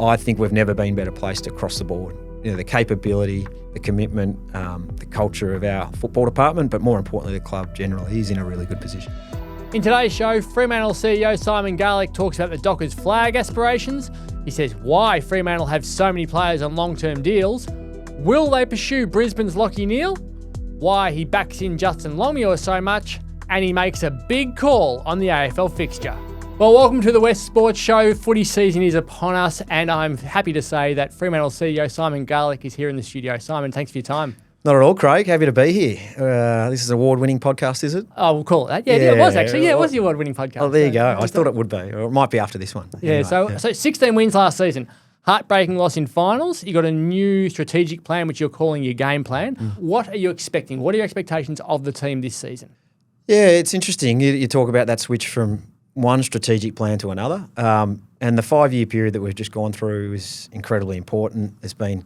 I think we've never been better placed across the board. The capability, the commitment, the culture of our football department, but more importantly, the club generally is in a really good position. In today's show, Fremantle CEO Simon Garlick talks about the Dockers' flag aspirations. He says why Fremantle have so many players on long-term deals. Will they pursue Brisbane's Lachie Neale? Why he backs in Justin Longmuir so much, and he makes a big call on the AFL fixture. Well, welcome to the West Sports Show. Footy season is upon us, and I'm happy to say that Fremantle CEO Simon Garlick is here in the studio. Simon, thanks for your time. Not at all, Craig. Happy to be here. This is an award-winning podcast, is it? Oh, we'll call it that. Yeah, it was actually. Yeah, it was the award-winning podcast. Oh, there you go. I thought it would be, or it might be after this one. Yeah, anyway, so 16 wins last season. Heartbreaking loss in finals. You got a new strategic plan, which you're calling your game plan. What are you expecting? What are your expectations of the team this season? Yeah, it's interesting. You talk about that switch from one strategic plan to another. And the 5-year period that we've just gone through is incredibly important. There's been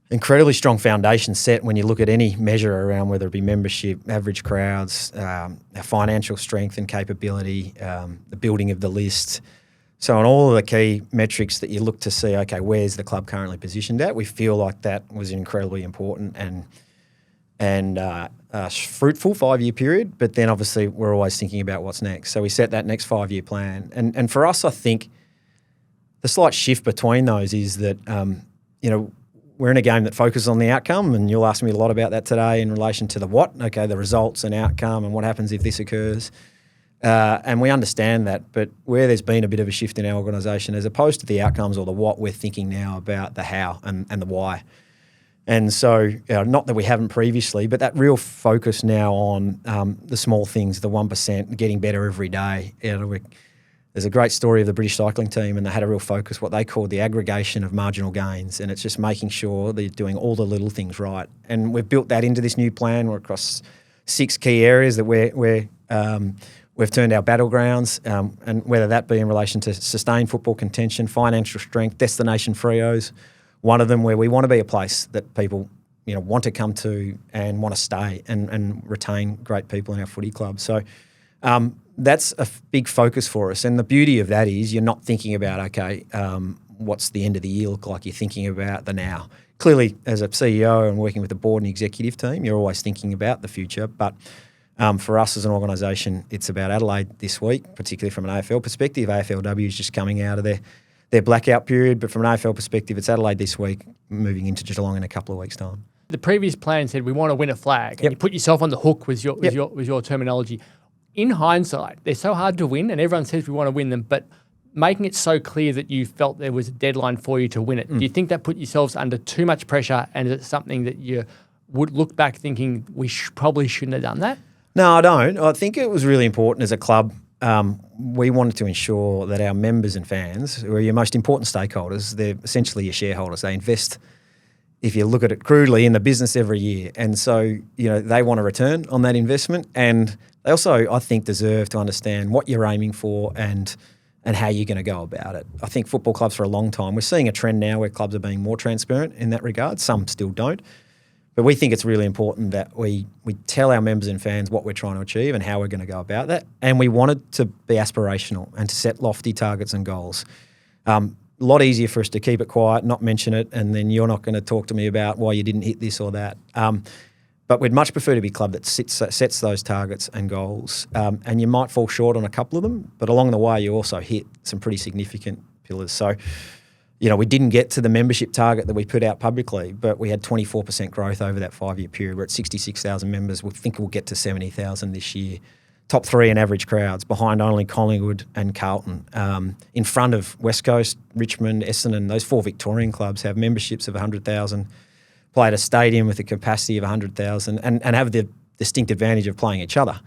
incredibly strong foundation set when you look at any measure around whether it be membership, average crowds, our financial strength and capability, the building of the list. So on all of the key metrics that you look to see, okay, where's the club currently positioned at? We feel like that was incredibly important and fruitful 5-year period, but then obviously we're always thinking about what's next. So we set that next 5-year plan. And for us, I think the slight shift between those is that, we're in a game that focuses on the outcome, and you'll ask me a lot about that today in relation to the what, okay, the results and outcome and what happens if this occurs. And we understand that, but where there's been a bit of a shift in our organisation, as opposed to the outcomes or the what, we're thinking now about the how and the why. And so, not that we haven't previously, but that real focus now on the small things, the 1%, getting better every day. There's a great story of the British cycling team, and they had a real focus, what they called the aggregation of marginal gains, and it's just making sure that you're doing all the little things right. And we've built that into this new plan. We're across 6 key areas that we've turned our battlegrounds, and whether that be in relation to sustained football contention, financial strength, destination Freos, one of them where we want to be a place that people want to come to and want to stay and retain great people in our footy club. So that's a big focus for us. And the beauty of that is you're not thinking about, okay, what's the end of the year look like? You're thinking about the now. Clearly, as a CEO and working with the board and executive team, you're always thinking about the future. But for us as an organisation, it's about Adelaide this week, particularly from an AFL perspective. AFLW is just coming out of their blackout period, but from an AFL perspective, it's Adelaide this week, moving into Geelong in a couple of weeks' time. The previous plan said we want to win a flag, and you put yourself on the hook was your terminology. In hindsight, they're so hard to win, and everyone says we want to win them, but making it so clear that you felt there was a deadline for you to win it, do you think that put yourselves under too much pressure, and is it something that you would look back thinking we probably shouldn't have done that? No, I don't. I think it was really important as a club. We wanted to ensure that our members and fans, who are your most important stakeholders, they're essentially your shareholders. They invest, if you look at it crudely, in the business every year. And so, they want a return on that investment. And they also, I think, deserve to understand what you're aiming for and how you're going to go about it. I think football clubs for a long time, we're seeing a trend now where clubs are being more transparent in that regard. Some still don't. But we think it's really important that we tell our members and fans what we're trying to achieve and how we're going to go about that. And we wanted to be aspirational and to set lofty targets and goals. A lot easier for us to keep it quiet, not mention it, and then you're not going to talk to me about why you didn't hit this or that. But we'd much prefer to be a club that sets those targets and goals. And you might fall short on a couple of them, but along the way you also hit some pretty significant pillars. So, we didn't get to the membership target that we put out publicly, but we had 24% growth over that 5-year period. We're at 66,000 members. We think we'll get to 70,000 this year. Top 3 in average crowds, behind only Collingwood and Carlton. In front of West Coast, Richmond, Essendon, those 4 Victorian clubs have memberships of 100,000, play at a stadium with a capacity of 100,000 and have the distinct advantage of playing each other.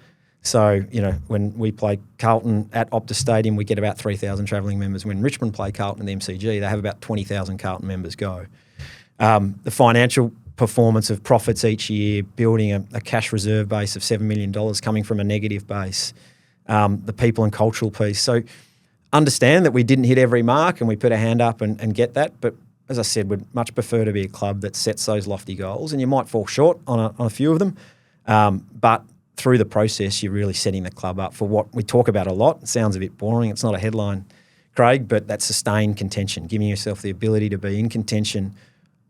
So, when we play Carlton at Optus Stadium, we get about 3,000 travelling members. When Richmond play Carlton in the MCG, they have about 20,000 Carlton members go. The financial performance of profits each year, building a cash reserve base of $7 million coming from a negative base, the people and cultural piece. So understand that we didn't hit every mark and we put a hand up and get that, but as I said, would much prefer to be a club that sets those lofty goals, and you might fall short on a few of them, but through the process, you're really setting the club up for what we talk about a lot. It sounds a bit boring. It's not a headline Craig, but that sustained contention, giving yourself the ability to be in contention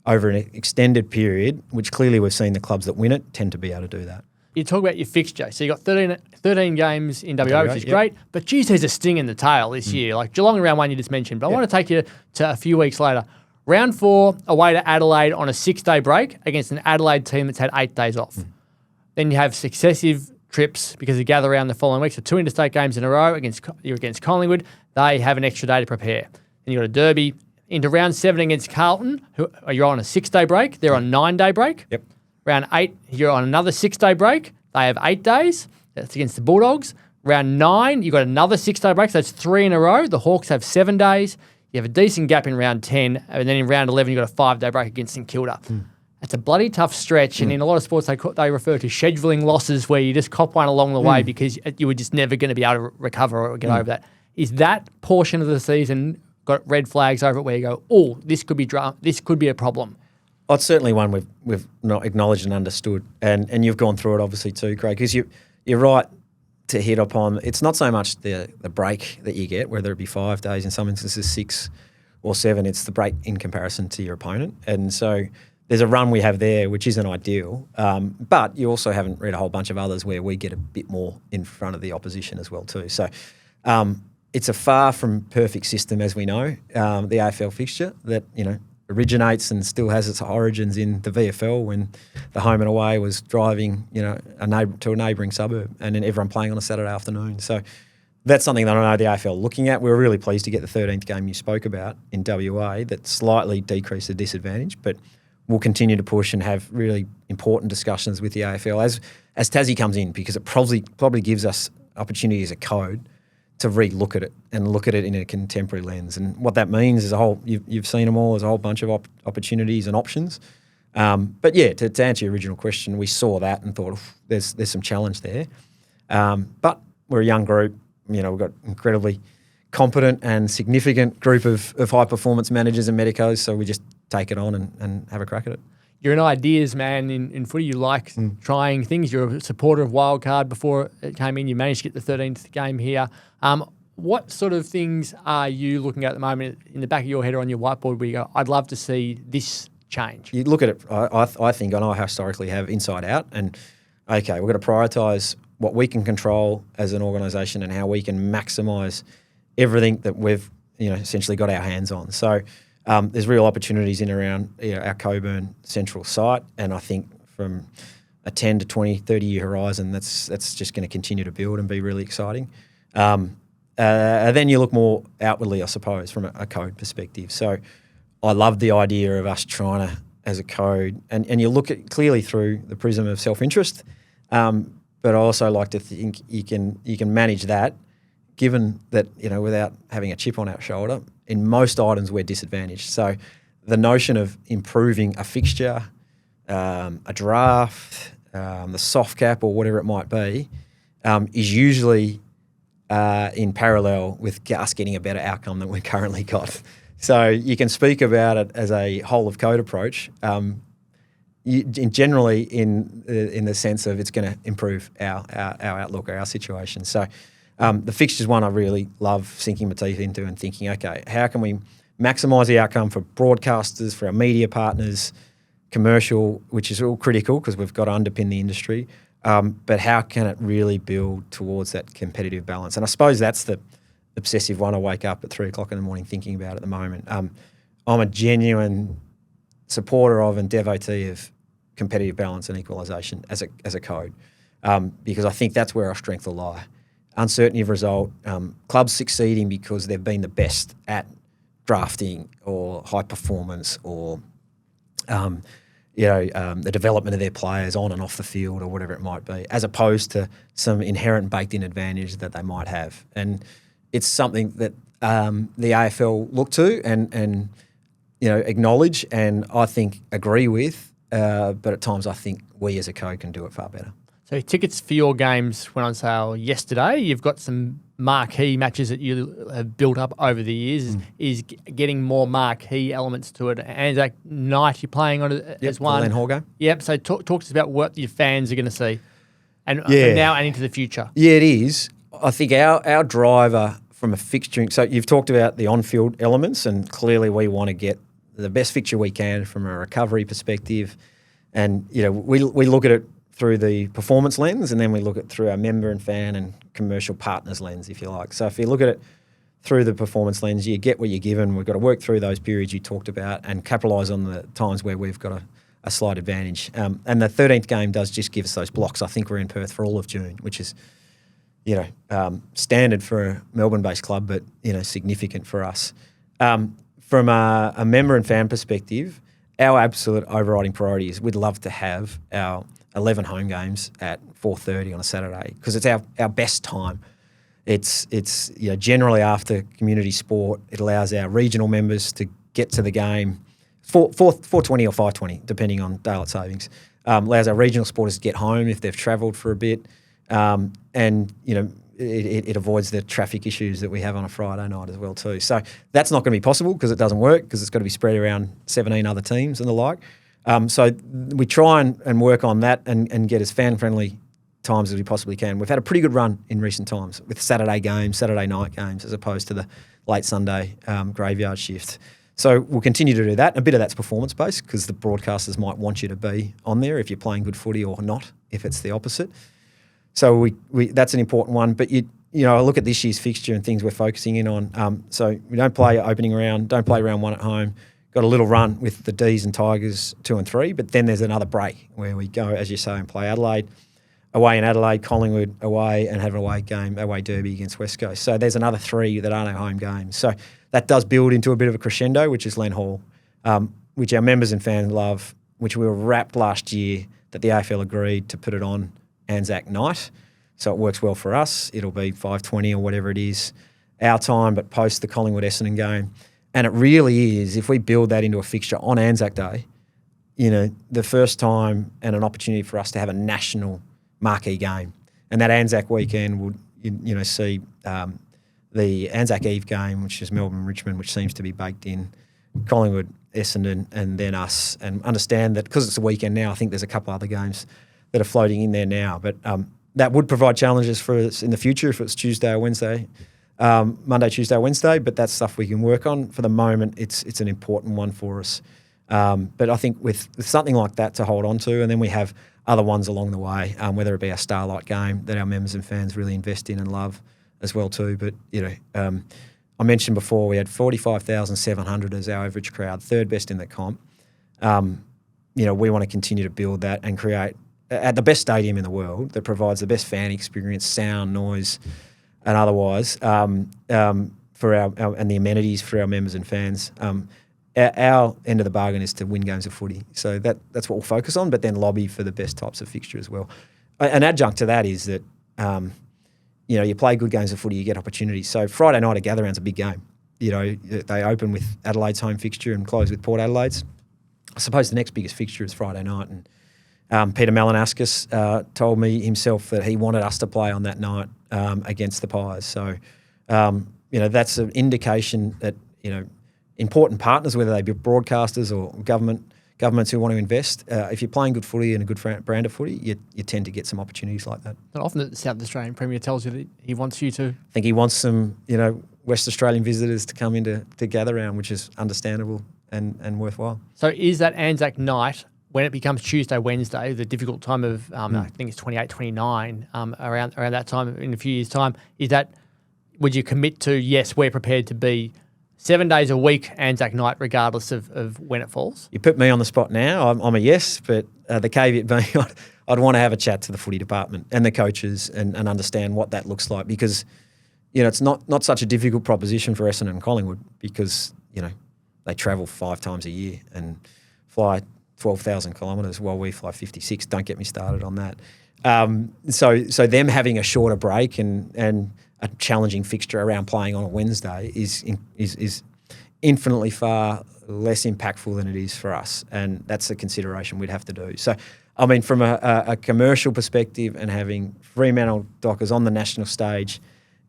over an extended period, which clearly we've seen the clubs that win it tend to be able to do that. You talk about your fixture. So you got 13 games in WA, which is great. But geez, there's a sting in the tail this year. Like Geelong in round 1 you just mentioned. But I want to take you to a few weeks later. Round 4, away to Adelaide on a 6-day break against an Adelaide team that's had 8 days off. Then you have successive trips because you gather around the following week. So 2 interstate games in a row you're against Collingwood. They have an extra day to prepare. Then you got a derby into round 7 against Carlton, who you're on a 6-day break. They're on 9-day break. Yep. Round 8, you're on another 6-day break. They have 8 days. That's against the Bulldogs. Round 9, you've got another 6-day break. So that's 3 in a row. The Hawks have 7 days. You have a decent gap in round 10. And then in round 11, you've got a 5-day break against St Kilda. It's a bloody tough stretch. And in a lot of sports, they refer to scheduling losses where you just cop one along the way because you were just never going to be able to recover or get over that. Is that portion of the season got red flags over it where you go, oh, this could be a problem? Oh, it's certainly one we've not acknowledged and understood, and you've gone through it obviously too, Craig, because you're right to hit upon. It's not so much the break that you get, whether it be 5 days, in some instances 6 or 7. It's the break in comparison to your opponent, and so there's a run we have there which isn't ideal. But you also haven't read a whole bunch of others where we get a bit more in front of the opposition as well too. So it's a far from perfect system, as we know. The AFL fixture that originates and still has its origins in the VFL when the home and away was driving, to a neighbouring suburb and then everyone playing on a Saturday afternoon. So that's something that I know the AFL are looking at. We were really pleased to get the 13th game you spoke about in WA that slightly decreased the disadvantage, but we'll continue to push and have really important discussions with the AFL as Tassie comes in, because it probably gives us opportunity as a code to re-look at it and look at it in a contemporary lens. And what that means is you've seen them all, there's a whole bunch of opportunities and options. But yeah, to answer your original question, we saw that and thought there's some challenge there. But we're a young group, we've got incredibly competent and significant group of high-performance managers and medicos, so we just take it on and have a crack at it. You're an ideas man in footy. You like trying things. You're a supporter of Wildcard before it came in. You managed to get the 13th game here. What sort of things are you looking at the moment in the back of your head or on your whiteboard where you go, I'd love to see this change? You look at it, I think, I know I historically have inside out, and okay, we've got to prioritise what we can control as an organisation and how we can maximise everything that we've essentially got our hands on. So there's real opportunities in around our Coburn central site, and I think from a 10 to 20, 30-year horizon, that's just going to continue to build and be really exciting. Then you look more outwardly, I suppose, from a code perspective. So I love the idea of us trying to, as a code, and you look at clearly through the prism of self-interest, but I also like to think you can manage that, given that, without having a chip on our shoulder, in most items we're disadvantaged. So the notion of improving a fixture, a draft, the soft cap or whatever it might be, is usually in parallel with us getting a better outcome than we've currently got. So you can speak about it as a whole of code approach, generally in the sense of it's going to improve our outlook or our situation. So the fixture's one I really love sinking my teeth into and thinking, okay, how can we maximise the outcome for broadcasters, for our media partners, commercial, which is all critical because we've got to underpin the industry, but how can it really build towards that competitive balance? And I suppose that's the obsessive one I wake up at 3 o'clock in the morning thinking about at the moment. I'm a genuine supporter of and devotee of competitive balance and equalisation as a code, because I think that's where our strength will lie. Uncertainty of result, clubs succeeding because they've been the best at drafting or high performance or the development of their players on and off the field or whatever it might be, as opposed to some inherent baked-in advantage that they might have. And it's something that the AFL look to and acknowledge and I think agree with, but at times I think we as a code can do it far better. So tickets for your games went on sale yesterday. You've got some marquee matches that you have built up over the years. Is getting more marquee elements to it. ANZAC night you're playing on it as one. The Len Hall game. Yep. So talk to us about what your fans are going to see, and from now and into the future. Yeah, it is. I think our driver from a fixturing, so you've talked about the on-field elements, and clearly we want to get the best fixture we can from a recovery perspective. And, we look at it through the performance lens, and then we look at it through our member and fan and commercial partners lens, if you like. So if you look at it through the performance lens, you get what you're given. We've got to work through those periods you talked about and capitalise on the times where we've got a slight advantage. And the 13th game does just give us those blocks. I think we're in Perth for all of June, which is, standard for a Melbourne-based club, but, significant for us. From a member and fan perspective, our absolute overriding priority is we'd love to have our 11 home games at 4:30 on a Saturday, because it's our best time. It's generally after community sport. It allows our regional members to get to the game 4:20 or 5:20, depending on daylight savings. Allows our regional supporters to get home if they've travelled for a bit, and it avoids the traffic issues that we have on a Friday night as well too. So that's not going to be possible because it doesn't work, because it's got to be spread around 17 other teams and the like. So we try and work on that and get as fan-friendly times as we possibly can. We've had a pretty good run in recent times with Saturday games, Saturday night games, as opposed to the late Sunday graveyard shift. So we'll continue to do that. A bit of that's performance-based, because the broadcasters might want you to be on there if you're playing good footy, or not if it's the opposite. So we that's an important one. But I look at this year's fixture and things we're focusing in on. So we don't play opening round, don't play round 1 at home. Got a little run with the D's and Tigers 2 and 3, but then there's another break where we go, as you say, and play Adelaide, away in Adelaide, Collingwood away, and have an away derby against West Coast. So there's another 3 that aren't our home games. So that does build into a bit of a crescendo, which is Len Hall, which our members and fans love, which we were wrapped last year that the AFL agreed to put it on ANZAC night. So it works well for us. It'll be 5:20 or whatever it is, our time, but post the Collingwood-Essendon game. And it really is, if we build that into a fixture on ANZAC Day, the first time and an opportunity for us to have a national marquee game. And that ANZAC weekend would, see the ANZAC Eve game, which is Melbourne-Richmond, which seems to be baked in, Collingwood, Essendon, and then us. And understand that because it's a weekend now, I think there's a couple other games that are floating in there now. But that would provide challenges for us in the future if it's Tuesday or Wednesday. Monday, Tuesday, Wednesday, but that's stuff we can work on. For the moment, it's an important one for us. But I think with something like that to hold on to, and then we have other ones along the way, whether it be our Starlight game that our members and fans really invest in and love as well too. But, I mentioned before we had 45,700 as our average crowd, third best in the comp. We want to continue to build that and create at the best stadium in the world that provides the best fan experience, sound, noise, and otherwise, for our and the amenities for our members and fans. Our end of the bargain is to win games of footy. So that's what we'll focus on, but then lobby for the best types of fixture as well. An adjunct to that is that, you play good games of footy, you get opportunities. So Friday night at Gather-Round's a big game. They open with Adelaide's home fixture and close with Port Adelaide's. I suppose the next biggest fixture is Friday night. And Peter Malinauskas told me himself that he wanted us to play on that night against the Pies. So, that's an indication that, important partners, whether they be broadcasters or governments who want to invest, if you're playing good footy and a good brand of footy, you tend to get some opportunities like that. Not often the South Australian Premier tells you that he wants you to. I think he wants some, West Australian visitors to come into to Gather-Round, which is understandable and worthwhile. So is that ANZAC night, when it becomes Tuesday, Wednesday, the difficult time of, I think it's 28, 29, around that time in a few years' time, would you commit to, yes, we're prepared to be 7 days a week ANZAC night, regardless of when it falls? You put me on the spot now. I'm a yes, but the caveat being I'd want to have a chat to the footy department and the coaches and understand what that looks like, because, it's not such a difficult proposition for Essendon and Collingwood, because, they travel 5 times a year and fly 12,000 kilometres while we fly 56. Don't get me started on that. So them having a shorter break and a challenging fixture around playing on a Wednesday is infinitely far less impactful than it is for us, and that's a consideration we'd have to do. So, from a commercial perspective, and having Fremantle Dockers on the national stage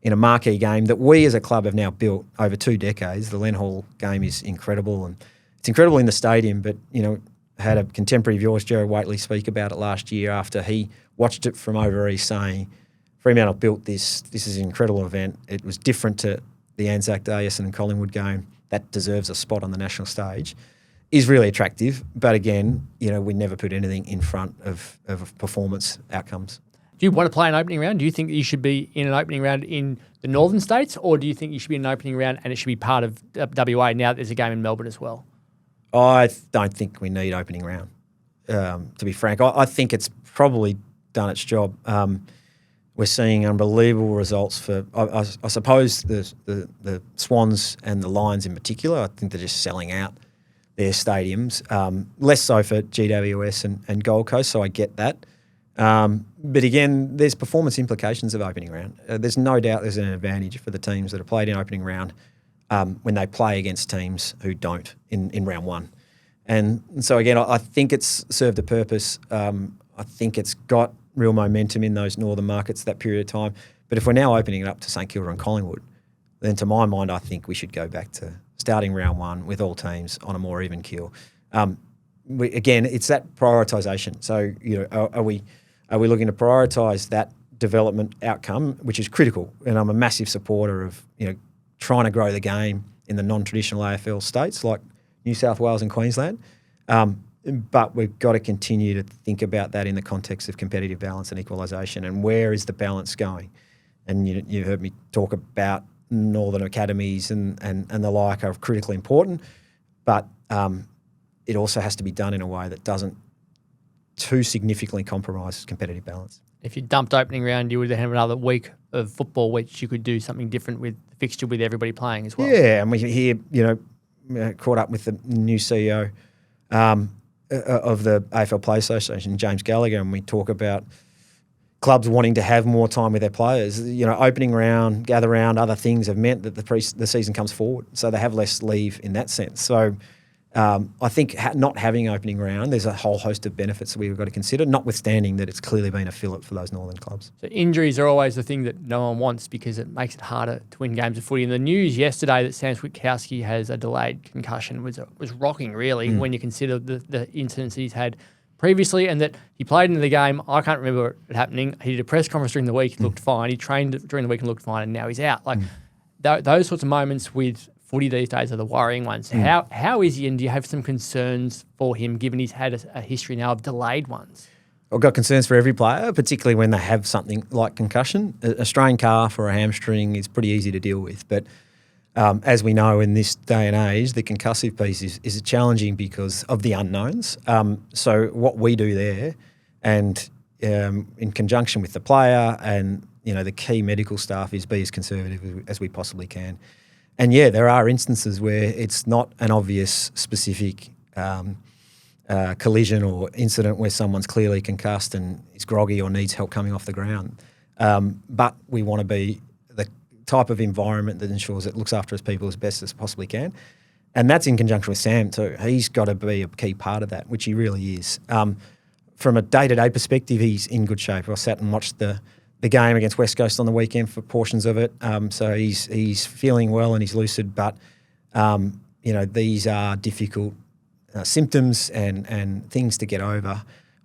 in a marquee game that we as a club have now built over 2 decades, the Len Hall game is incredible, and it's incredible in the stadium, but, had a contemporary of yours, Gerard Whateley, speak about it last year after he watched it from over east, saying, Fremantle built this. This is an incredible event. It was different to the ANZAC Day, Essendon Collingwood game, that deserves a spot on the national stage, is really attractive. But again, we never put anything in front of performance outcomes. Do you want to play an opening round? Do you think that you should be in an opening round in the northern states, or do you think you should be in an opening round and it should be part of WA now that there's a game in Melbourne as well? I don't think we need opening round, to be frank. I think it's probably done its job. We're seeing unbelievable results for, I suppose, the Swans and the Lions in particular. I think they're just selling out their stadiums. Less so for GWS and Gold Coast, so I get that. But again, there's performance implications of opening round. There's no doubt there's an advantage for the teams that have played in opening round when they play against teams who don't in round one. And so again, I think it's served a purpose. I think it's got real momentum in those northern markets that period of time. But if we're now opening it up to St Kilda and Collingwood, then to my mind, I think we should go back to starting round one with all teams on a more even keel. Again, it's that prioritisation. So, are we looking to prioritise that development outcome, which is critical? And I'm a massive supporter of trying to grow the game in the non-traditional AFL states like New South Wales and Queensland. But we've got to continue to think about that in the context of competitive balance and equalisation, and where is the balance going? And you heard me talk about northern academies and the like are critically important, but it also has to be done in a way that doesn't too significantly compromise competitive balance. If you dumped opening round, you would then have another week of football which you could do something different with the fixture with everybody playing as well. Yeah, and we hear, caught up with the new CEO of the AFL Play Association, James Gallagher, and we talk about clubs wanting to have more time with their players. Opening round, gather round, other things have meant that the season comes forward, so they have less leave in that sense. So I think not having opening round, there's a whole host of benefits that we've got to consider, notwithstanding that it's clearly been a fillip for those northern clubs. So injuries are always the thing that no one wants because it makes it harder to win games of footy. And the news yesterday that Sam Switkowski has a delayed concussion was rocking, really, when you consider the incidents he's had previously, and that he played into the game. I can't remember it happening. He did a press conference during the week, he looked fine. He trained during the week and looked fine, and now he's out. Those sorts of moments with footy these days are the worrying ones. How is he, and do you have some concerns for him, given he's had a history now of delayed ones? I've got concerns for every player, particularly when they have something like concussion. A strained calf or a hamstring is pretty easy to deal with. But as we know in this day and age, the concussive piece is challenging because of the unknowns. So what we do there, and in conjunction with the player and the key medical staff, is be as conservative as we possibly can. And yeah, there are instances where it's not an obvious specific collision or incident where someone's clearly concussed and is groggy or needs help coming off the ground. But we want to be the type of environment that ensures it looks after its people as best as possibly can. And that's in conjunction with Sam too. He's got to be a key part of that, which he really is. From a day-to-day perspective, he's in good shape. I sat and watched the game against West Coast on the weekend for portions of it. So he's feeling well and he's lucid, but these are difficult symptoms and things to get over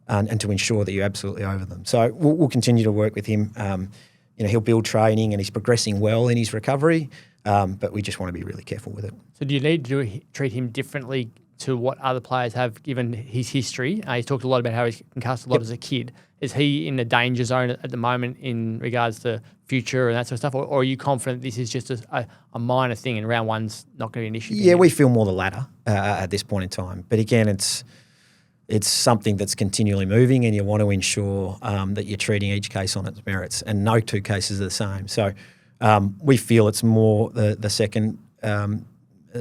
and to ensure that you're absolutely over them. So we'll continue to work with him. He'll build training and he's progressing well in his recovery, but we just want to be really careful with it. So do you need to treat him differently to what other players have, given his history? He's talked a lot about how he's concussed a lot as a kid. Is he in the danger zone at the moment in regards to future and that sort of stuff? Or are you confident this is just a minor thing and round one's not going to be an issue? Yeah, we feel more the latter at this point in time. But again, it's something that's continually moving, and you want to ensure that you're treating each case on its merits, and no two cases are the same. So we feel it's more the second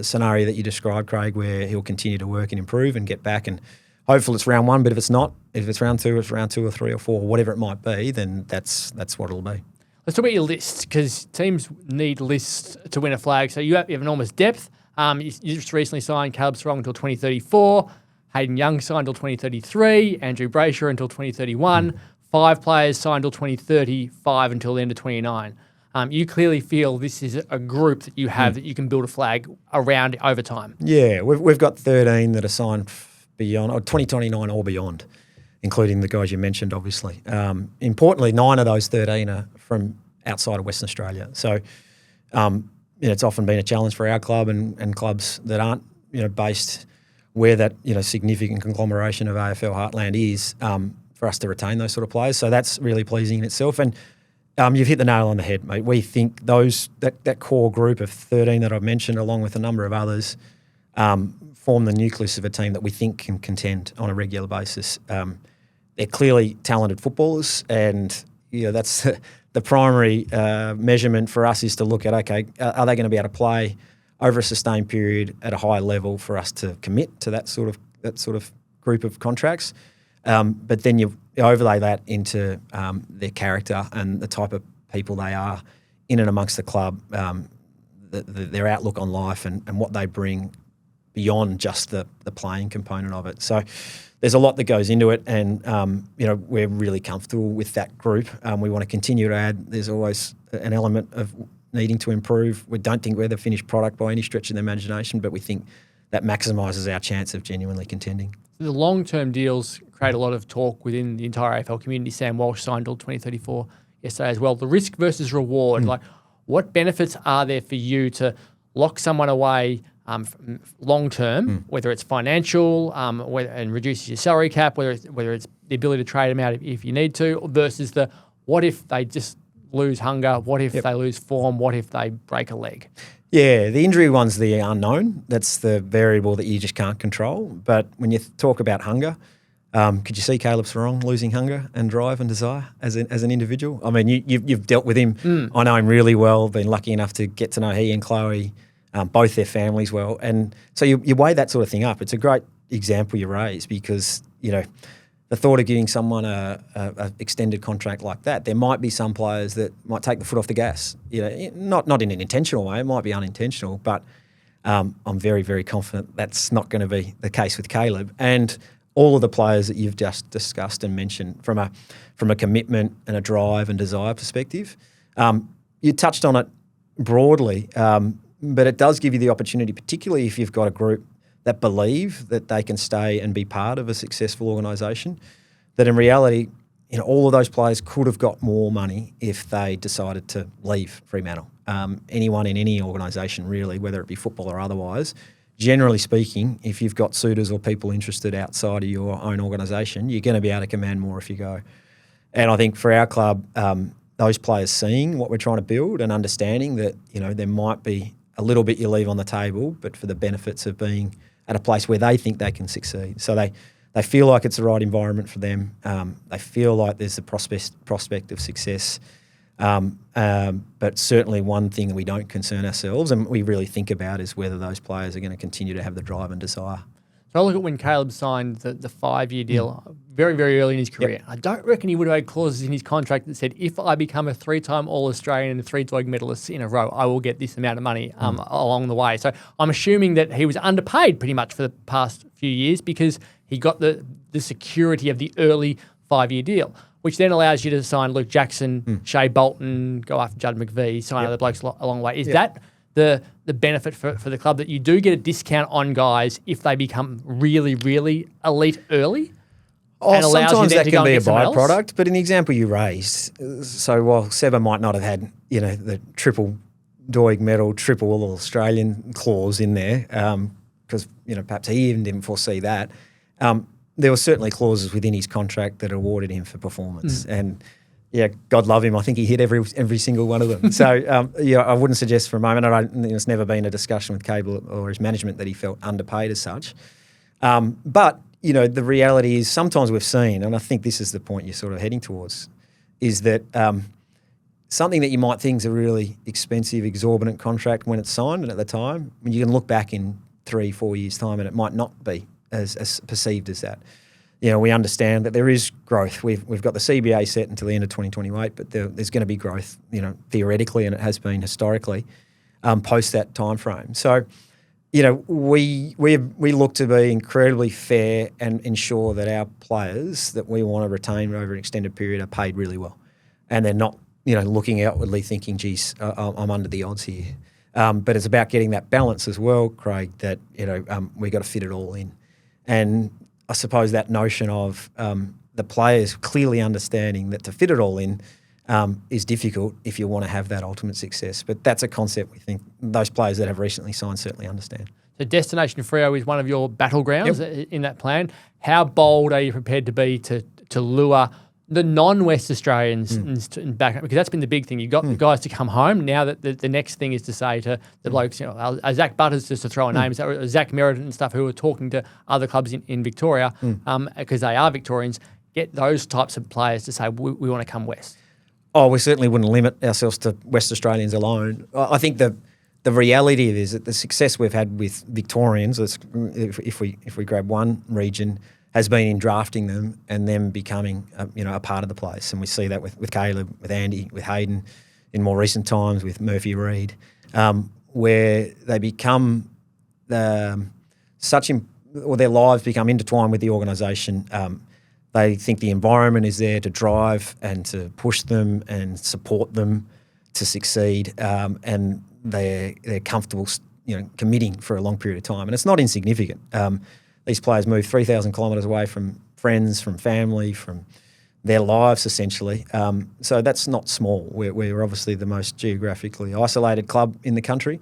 scenario that you described, Craig, where he'll continue to work and improve and get back, and hopefully it's round one, but if it's not, if it's round two or three or four, whatever it might be, then that's what it'll be. Let's talk about your list, because teams need lists to win a flag. So you have enormous depth. You just recently signed Caleb Strong until 2034, Hayden Young signed until 2033, Andrew Brayshaw until 2031, 5 players signed until 2030, 5 until the end of 29. You clearly feel this is a group that you have that you can build a flag around over time. Yeah, we've got 13 that are signed beyond, or 2029 or beyond, including the guys you mentioned, obviously. Importantly, 9 of those 13 are from outside of Western Australia. So it's often been a challenge for our club and clubs that aren't, based where that, significant conglomeration of AFL heartland is, for us to retain those sort of players. So that's really pleasing in itself. And you've hit the nail on the head, mate. We think that core group of 13 that I've mentioned, along with a number of others, form the nucleus of a team that we think can contend on a regular basis. They're clearly talented footballers, and that's the primary measurement for us is to look at, okay, are they going to be able to play over a sustained period at a high level for us to commit to that sort of group of contracts? But then you overlay that into their character and the type of people they are in and amongst the club, their outlook on life and what they bring beyond just the playing component of it. So there's a lot that goes into it, and we're really comfortable with that group. We want to continue to add. There's always an element of needing to improve. We don't think we're the finished product by any stretch of the imagination, but we think that maximises our chance of genuinely contending. The long-term deals create a lot of talk within the entire AFL community. Sam Walsh signed till 2034 yesterday as well. The risk versus reward, like what benefits are there for you to lock someone away long-term, whether it's financial and reduces your salary cap, whether it's the ability to trade them out if you need to, versus the what if they just lose hunger, what if they lose form, what if they break a leg? Yeah, the injury one's the unknown. That's the variable that you just can't control. But when you talk about hunger, could you see Caleb Serong losing hunger and drive and desire as an individual? I mean, you've dealt with him. I know him really well. Been lucky enough to get to know he and Chloe, both their families well. And so you weigh that sort of thing up. It's a great example you raise because, the thought of giving someone a extended contract like that, there might be some players that might take the foot off the gas. Not in an intentional way. It might be unintentional, but I'm very, very confident that's not going to be the case with Caleb and all of the players that you've just discussed and mentioned from a commitment and a drive and desire perspective. You touched on it broadly, but it does give you the opportunity, particularly if you've got a group that believe that they can stay and be part of a successful organisation, that in reality, all of those players could have got more money if they decided to leave Fremantle. Anyone in any organisation really, whether it be football or otherwise, generally speaking, if you've got suitors or people interested outside of your own organisation, you're going to be able to command more if you go. And I think for our club, those players seeing what we're trying to build and understanding that, there might be a little bit you leave on the table, but for the benefits of being at a place where they think they can succeed. So they feel like it's the right environment for them. They feel like there's a prospect of success. But certainly one thing that we don't concern ourselves and we really think about is whether those players are going to continue to have the drive and desire. So I look at when Caleb signed the 5-year deal very, very early in his career. Yep. I don't reckon he would have had clauses in his contract that said, if I become a 3-time All-Australian and 3 Doig medalists in a row, I will get this amount of money along the way. So I'm assuming that he was underpaid pretty much for the past few years because he got the security of the early 5-year deal, which then allows you to sign Luke Jackson, Shea Bolton, go after Judd McVie, sign other blokes along the way. Is that the benefit for the club, that you do get a discount on guys if they become really, really elite early? Sometimes that can be a byproduct, but in the example you raised, so while Seba might not have had, the triple Doig medal, triple All-Australian clause in there, because, perhaps he even didn't foresee that, there were certainly clauses within his contract that awarded him for performance. And God love him. I think he hit every single one of them. So, I wouldn't suggest for a moment, it's never been a discussion with Cable or his management that he felt underpaid as such. But, the reality is sometimes we've seen, and I think this is the point you're sort of heading towards, is that something that you might think is a really expensive, exorbitant contract when it's signed and at the time, when you can look back in 3-4 years' time and it might not be as perceived as that. We understand that there is growth. We've got the CBA set until the end of 2028, but there's going to be growth, theoretically, and it has been historically, post that time frame. So, we look to be incredibly fair and ensure that our players that we want to retain over an extended period are paid really well, and they're not, looking outwardly thinking, geez, I'm under the odds here. But it's about getting that balance as well, Craig, that, we've got to fit it all in. And I suppose that notion of the players clearly understanding that to fit it all in, is difficult if you want to have that ultimate success. But that's a concept we think those players that have recently signed certainly understand. So Destination Freo is one of your battlegrounds in that plan. How bold are you prepared to be to lure the non-West Australians back? Because that's been the big thing. You've got the guys to come home. Now that the next thing is to say to the blokes, Zach Butters, just to throw a name, Zach Meriden and stuff, who are talking to other clubs in Victoria, because they are Victorians, get those types of players to say, we want to come west. Oh, we certainly wouldn't limit ourselves to West Australians alone. I think the reality of it is that the success we've had with Victorians, if we grab one region, has been in drafting them and them becoming a part of the place. And we see that with Caleb, with Andy, with Hayden, in more recent times with Murphy Reid, where they become their lives become intertwined with the organisation. They think the environment is there to drive and to push them and support them to succeed, and they're comfortable, committing for a long period of time. And it's not insignificant. These players move 3,000 kilometres away from friends, from family, from their lives, essentially. So that's not small. We're obviously the most geographically isolated club in the country,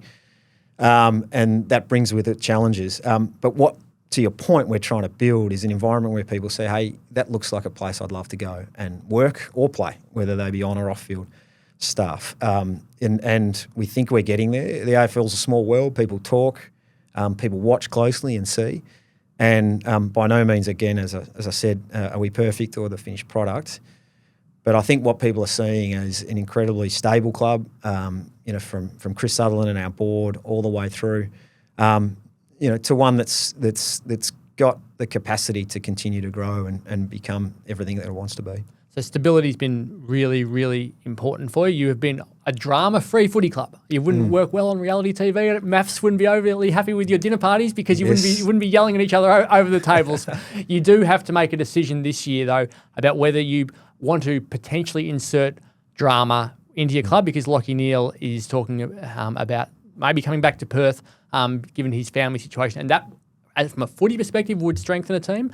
and that brings with it challenges. But what, to your point, we're trying to build is an environment where people say, hey, that looks like a place I'd love to go and work or play, whether they be on or off-field stuff. And we think we're getting there. The AFL's a small world. People talk, people watch closely and see. And by no means, again, as I said, are we perfect or the finished product. But I think what people are seeing is an incredibly stable club, from Chris Sutherland and our board all the way through, to one that's got the capacity to continue to grow and become everything that it wants to be. So stability's been really, really important for you. You have been a drama-free footy club. You wouldn't work well on reality TV. Maths wouldn't be overly happy with your dinner parties because you wouldn't be yelling at each other over the tables. You do have to make a decision this year, though, about whether you want to potentially insert drama into your club, because Lachie Neale is talking about maybe coming back to Perth, given his family situation. And that, from a footy perspective, would strengthen a team.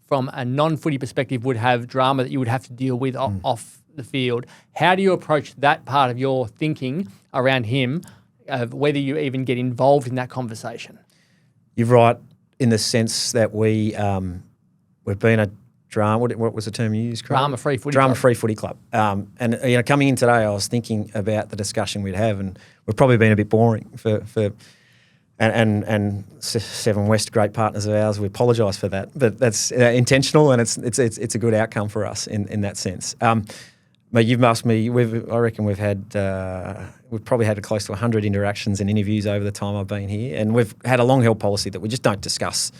From a non-footy perspective, would have drama that you would have to deal with off the field. How do you approach that part of your thinking around him, of whether you even get involved in that conversation? You're right in the sense that we've been a drama. What was the term you used? Drama-free footy. Drama-free footy club. And coming in today, I was thinking about the discussion we'd have, and we've probably been a bit boring for And Seven West, great partners of ours, we apologise for that, but that's intentional, and it's a good outcome for us in that sense. But you've asked me. I reckon we've probably had close to 100 interactions and interviews over the time I've been here, and we've had a long-held policy that we just don't discuss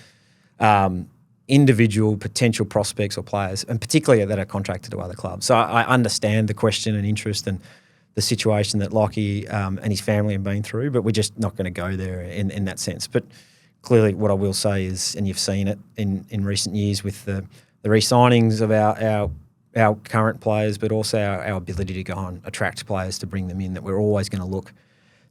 individual potential prospects or players, and particularly that are contracted to other clubs. So I understand the question and interest and the situation that Lachie and his family have been through, but we're just not going to go there in that sense. But clearly what I will say is, and you've seen it in recent years with the re-signings of our current players, but also our ability to go and attract players to bring them in, that we're always going to look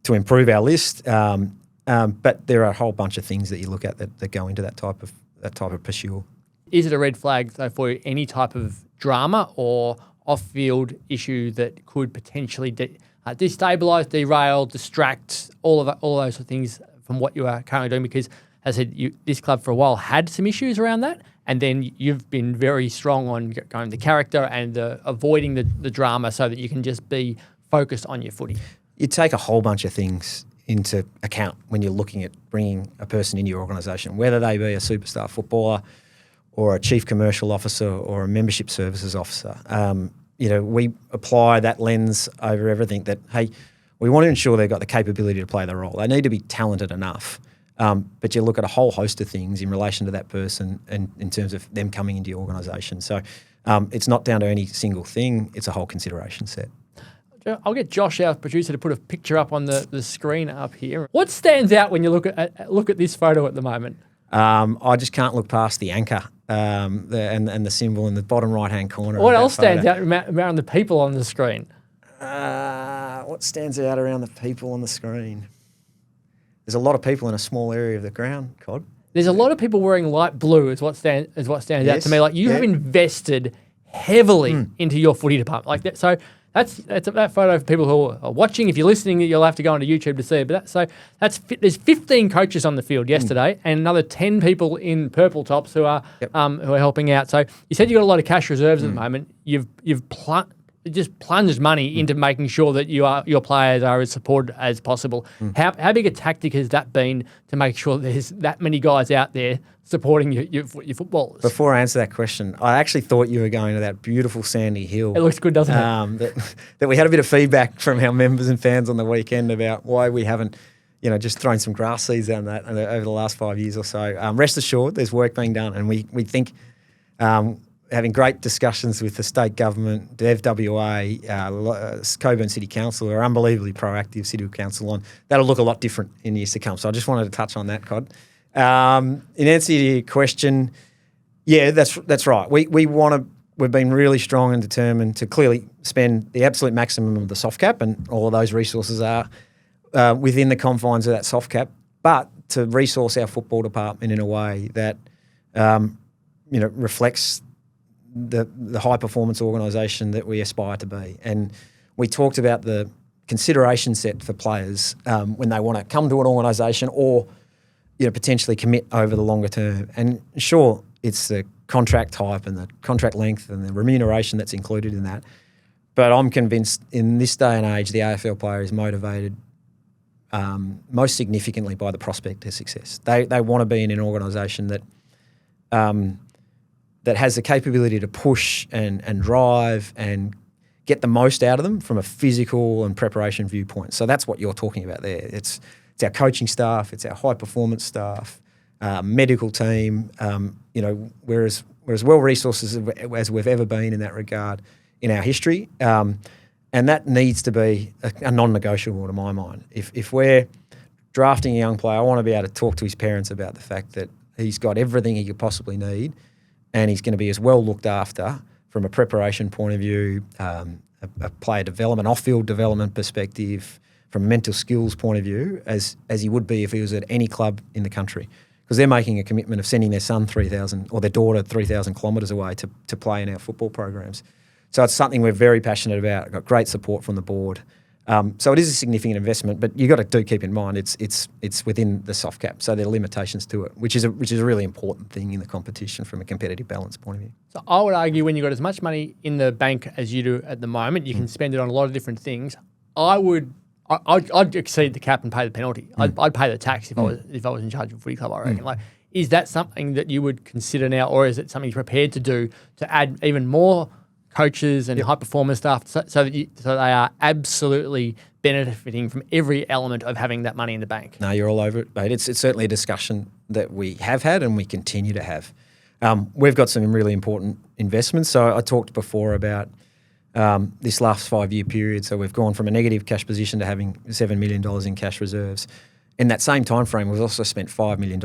to improve our list. But there are a whole bunch of things that you look at that go into that type of pursuit. Is it a red flag, though, for any type of drama or off-field issue that could potentially destabilise, derail, distract, all those sort of things from what you are currently doing? Because, as I said, this club for a while had some issues around that, and then you've been very strong on going the character and avoiding the drama so that you can just be focused on your footy. You take a whole bunch of things into account when you're looking at bringing a person into your organisation, whether they be a superstar footballer or a chief commercial officer or a membership services officer. We apply that lens over everything that, hey, we want to ensure they've got the capability to play the role. They need to be talented enough. But you look at a whole host of things in relation to that person and in terms of them coming into your organisation. So it's not down to any single thing. It's a whole consideration set. I'll get Josh, our producer, to put a picture up on the screen up here. What stands out when you look at this photo at the moment? I just can't look past the anchor and the symbol in the bottom right-hand corner. What else stands out around the people on the screen? What stands out around the people on the screen? There's a lot of people in a small area of the ground, Cod. There's a lot of people wearing light blue is what stands out to me. Like, you have invested heavily into your footy department. Like that. So that photo for people who are watching. If you're listening, you'll have to go onto YouTube to see it. But there's 15 coaches on the field yesterday, and another 10 people in purple tops who are helping out. So you said you got a lot of cash reserves at the moment. You've just plunged money into making sure that your players are as supported as possible. How big a tactic has that been to make sure there's that many guys out there supporting your footballers? Before I answer that question, I actually thought you were going to that beautiful sandy hill. It looks good, doesn't it? That we had a bit of feedback from our members and fans on the weekend about why we haven't, just thrown some grass seeds down that over the last 5 years or so. Rest assured, there's work being done, and we think having great discussions with the state government, Dev WA, Coburn City Council, who are unbelievably proactive, City Council on, that'll look a lot different in years to come. So I just wanted to touch on that, Cod. In answer to your question, yeah, that's right. We've been really strong and determined to clearly spend the absolute maximum of the soft cap, and all of those resources are within the confines of that soft cap, but to resource our football department in a way that reflects the high performance organisation that we aspire to be. And we talked about the consideration set for players when they want to come to an organisation or potentially commit over the longer term. And sure, it's the contract type and the contract length and the remuneration that's included in that. But I'm convinced in this day and age, the AFL player is motivated most significantly by the prospect of success. They want to be in an organisation that has the capability to push and drive and get the most out of them from a physical and preparation viewpoint. So that's what you're talking about there. It's our coaching staff, it's our high performance staff, medical team. We're as well resourced as we've ever been in that regard in our history, and that needs to be a non-negotiable to my mind. If we're drafting a young player, I want to be able to talk to his parents about the fact that he's got everything he could possibly need, and he's going to be as well looked after from a preparation point of view, a player development, off-field development perspective, from a mental skills point of view, as he would be if he was at any club in the country. Because they're making a commitment of sending their son 3,000 or their daughter 3,000 kilometres away to play in our football programs. So it's something we're very passionate about. I've got great support from the board. So it is a significant investment, but you got to keep in mind it's within the soft cap, so there are limitations to it, which is a really important thing in the competition from a competitive balance point of view. So I would argue when you've got as much money in the bank as you do at the moment, you can spend it on a lot of different things. I'd exceed the cap and pay the penalty. I'd pay the tax if I was in charge of a footy club, I reckon. Is that something that you would consider now, or is it something you're prepared to do to add even more coaches and high performance staff so they are absolutely benefiting from every element of having that money in the bank? No, you're all over it, mate. It's certainly a discussion that we have had and we continue to have. We've got some really important investments. So I talked before about this last 5 year period. So we've gone from a negative cash position to having $7 million in cash reserves. In that same time frame, we've also spent $5 million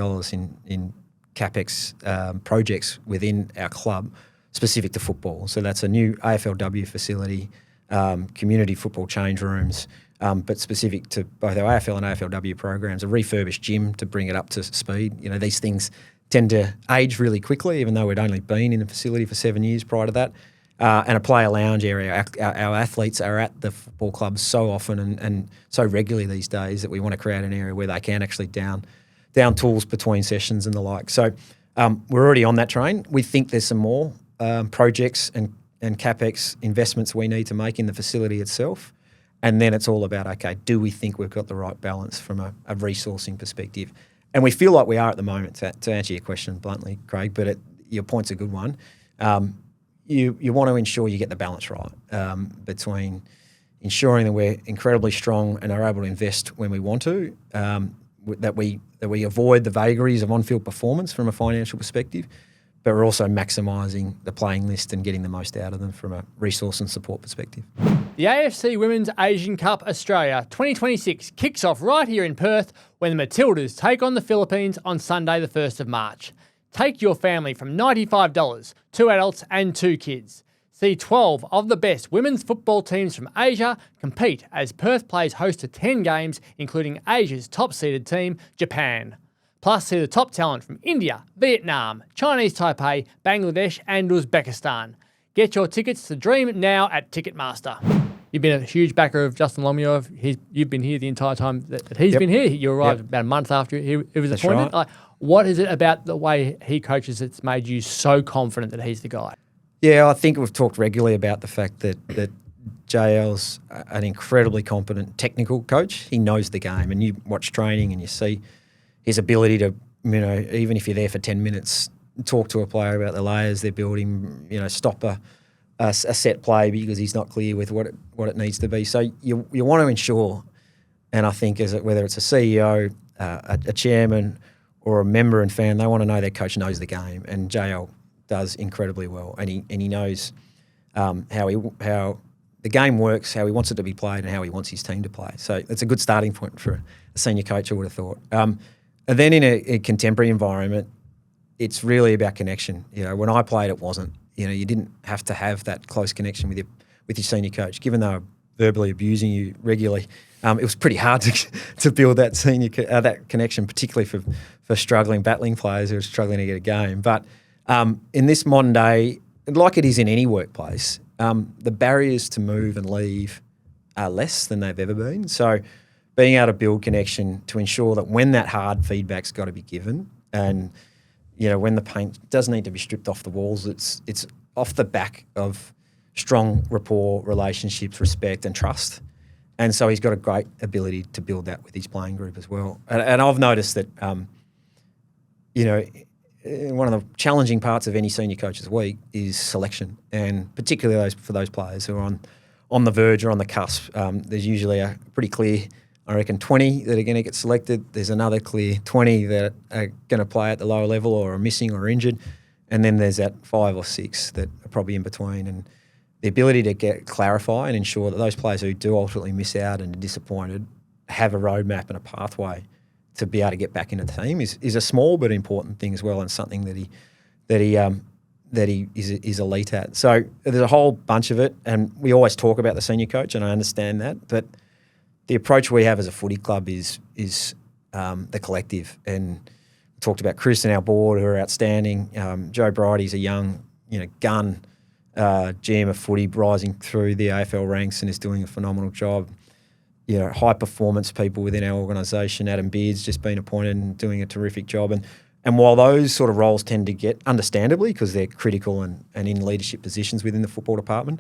in CapEx projects within our club specific to football. So that's a new AFLW facility, community football change rooms, but specific to both our AFL and AFLW programs, a refurbished gym to bring it up to speed. These things tend to age really quickly, even though we'd only been in a facility for 7 years prior to that. And a player lounge area. Our athletes are at the football clubs so often and so regularly these days that we want to create an area where they can actually down tools between sessions and the like. So we're already on that train. We think there's some more projects and CapEx investments we need to make in the facility itself. And then it's all about, okay, do we think we've got the right balance from a resourcing perspective? And we feel like we are at the moment, to answer your question bluntly, Craig, but your point's a good one. You want to ensure you get the balance right between ensuring that we're incredibly strong and are able to invest when we want to, that we avoid the vagaries of on-field performance from a financial perspective, but we're also maximising the playing list and getting the most out of them from a resource and support perspective. The AFC Women's Asian Cup Australia 2026 kicks off right here in Perth when the Matildas take on the Philippines on Sunday the 1st of March. Take your family from $95, 2 adults and 2 kids. See 12 of the best women's football teams from Asia compete as Perth plays host to 10 games, including Asia's top-seeded team, Japan. Plus, see the top talent from India, Vietnam, Chinese Taipei, Bangladesh and Uzbekistan. Get your tickets to Dream now at Ticketmaster. You've been a huge backer of Justin Longmuir. You've been here the entire time that he's been here. You arrived about a month after he was appointed. Right. Like, what is it about the way he coaches that's made you so confident that he's the guy? Yeah, I think we've talked regularly about the fact that JL's an incredibly competent technical coach. He knows the game, and you watch training and you see his ability to, even if you're there for 10 minutes, talk to a player about the layers they're building, stop a set play because he's not clear with what it needs to be. So you want to ensure, and I think whether it's a CEO, a chairman, or a member and fan, they want to know their coach knows the game, and JL does incredibly well, and he knows how the game works, how he wants it to be played, and how he wants his team to play. So it's a good starting point for a senior coach, I would have thought. And then in a contemporary environment, it's really about connection. When I played, it wasn't. You didn't have to have that close connection with your senior coach, given they were verbally abusing you regularly. It was pretty hard to build that that connection, particularly for struggling, battling players who are struggling to get a game. But in this modern day, like it is in any workplace, the barriers to move and leave are less than they've ever been. So being able to build connection to ensure that when that hard feedback's got to be given, and when the paint does need to be stripped off the walls, it's off the back of strong rapport, relationships, respect, and trust. And so he's got a great ability to build that with his playing group as well. And I've noticed that, one of the challenging parts of any senior coach's week is selection, and particularly for those players who are on the verge or on the cusp. There's usually a pretty clear, I reckon, 20 that are going to get selected. There's another clear 20 that are going to play at the lower level or are missing or injured. And then there's that 5 or 6 that are probably in between. And the ability to clarify and ensure that those players who do ultimately miss out and are disappointed have a roadmap and a pathway to be able to get back into the team is a small but important thing as well, and something that he is elite at. So there's a whole bunch of it, and we always talk about the senior coach, and I understand that, but the approach we have as a footy club is the collective. And we talked about Chris and our board, who are outstanding. Joe Bridie's a young, gun GM of footy, rising through the AFL ranks and is doing a phenomenal job. High performance people within our organisation. Adam Beard's just been appointed and doing a terrific job. And while those sort of roles tend to get, understandably, because they're critical and in leadership positions within the football department,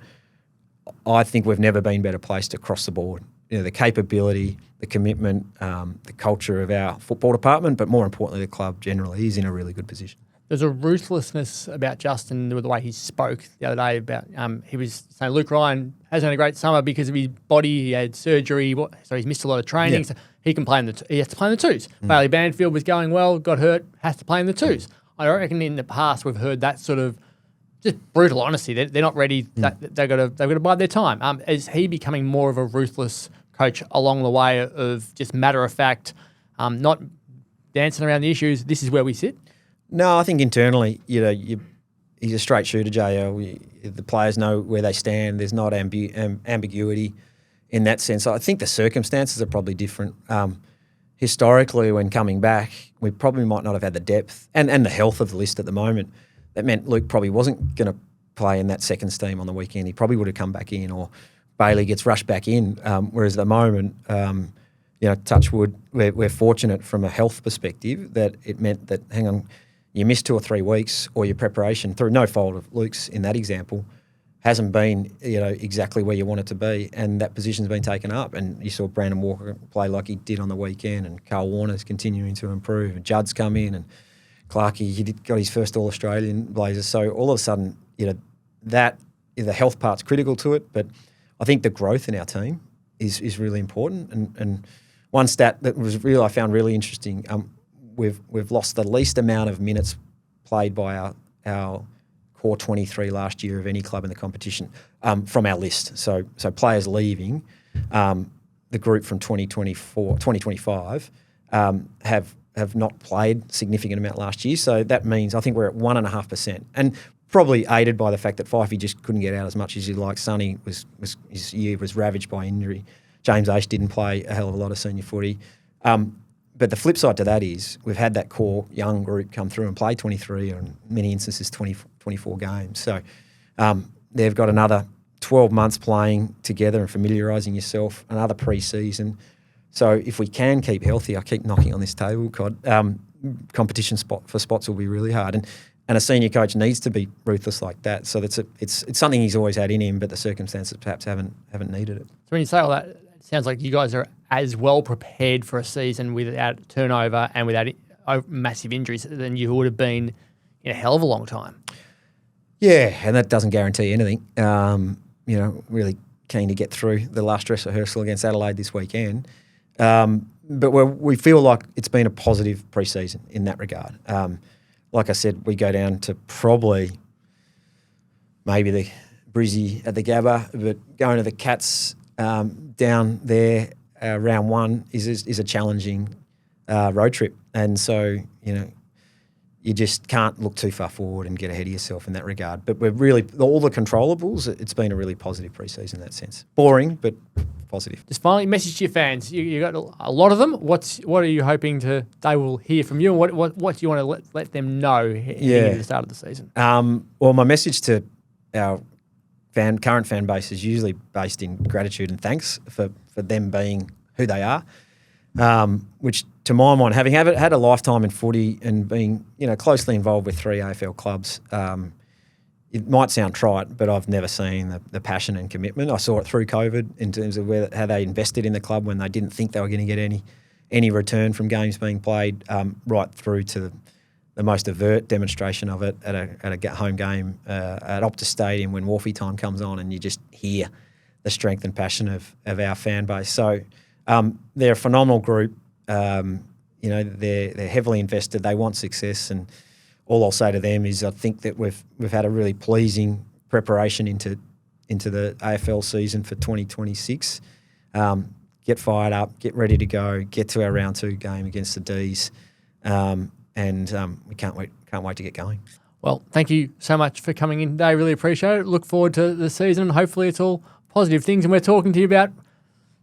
I think we've never been better placed across the board. The capability, the commitment, the culture of our football department, but more importantly, the club generally is in a really good position. There's a ruthlessness about Justin with the way he spoke the other day about he was saying Luke Ryan hasn't had a great summer because of his body. He had surgery, so he's missed a lot of training. Yeah. So he can play he has to play in the twos. Bailey Banfield was going well, got hurt, has to play in the twos. I reckon in the past we've heard that sort of just brutal honesty. They're not ready. They've got to bide their time. Is he becoming more of a ruthless coach along the way of just matter of fact, not dancing around the issues? This is where we sit. No, I think internally, he's a straight shooter, JL. The players know where they stand. There's not ambiguity in that sense. I think the circumstances are probably different. Historically, when coming back, we probably might not have had the depth and the health of the list at the moment. That meant Luke probably wasn't going to play in that second team on the weekend. He probably would have come back in, or Bailey gets rushed back in. Whereas at the moment, touch wood, we're fortunate from a health perspective that it meant that, hang on, you missed 2 or 3 weeks, or your preparation, through no fault of Luke's in that example, hasn't been exactly where you want it to be, and that position's been taken up. And you saw Brandon Walker play like he did on the weekend, and Carl Warner's continuing to improve, and Judd's come in, and Clarkey, got his first All-Australian Blazers. So all of a sudden, that the health part's critical to it, but I think the growth in our team is really important. And one stat that I found really interesting. We've lost the least amount of minutes played by our core 23 last year of any club in the competition from our list. So players leaving, the group from 2025 have not played significant amount last year. So that means I think we're at 1.5%, and probably aided by the fact that Fifey just couldn't get out as much as he'd like. Sonny his year was ravaged by injury. James Aish didn't play a hell of a lot of senior footy. But the flip side to that is we've had that core young group come through and play 23, or in many instances 24 games. So they've got another 12 months playing together and familiarising yourself, another pre-season. So if we can keep healthy, I keep knocking on this table, Cod, competition for spots will be really hard. And a senior coach needs to be ruthless like that. So it's something he's always had in him, but the circumstances perhaps haven't needed it. So when you say all that, it sounds like you guys are as well prepared for a season without turnover and without massive injuries than you would have been in a hell of a long time. Yeah, and that doesn't guarantee anything. Really keen to get through the last dress rehearsal against Adelaide this weekend. But we feel like it's been a positive pre-season in that regard. Like I said, we go down to probably maybe the Brizzy at the Gabba, but going to the Cats down there round one is a challenging road trip. And so, you just can't look too far forward and get ahead of yourself in that regard. But we're really, all the controllables, it's been a really positive pre-season in that sense. Boring, but positive. Just finally, message to your fans. You got a lot of them. What are you hoping they will hear from you? And what do you want to let them know at the start of the season? Well, my message to our current fan base is usually based in gratitude and thanks for them being who they are, which to my mind, having had a lifetime in footy and being closely involved with 3 AFL clubs, it might sound trite, but I've never seen the passion and commitment. I saw it through COVID in terms of how they invested in the club when they didn't think they were going to get any return from games being played, right through to the most overt demonstration of it at a home game at Optus Stadium when Wharfie time comes on, and you just hear the strength and passion of our fan base. So they're a phenomenal group. They're heavily invested. They want success, and all I'll say to them is I think that we've had a really pleasing preparation into the AFL season for 2026. Get fired up, get ready to go, get to our round 2 game against the D's, and we can't wait to get going. Well, thank you so much for coming in today. Really appreciate it. Look forward to the season. Hopefully it's all positive things, and we're talking to you about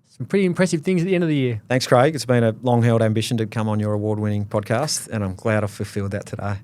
some pretty impressive things at the end of the year. Thanks, Craig. It's been a long-held ambition to come on your award-winning podcast, and I'm glad I've fulfilled that today.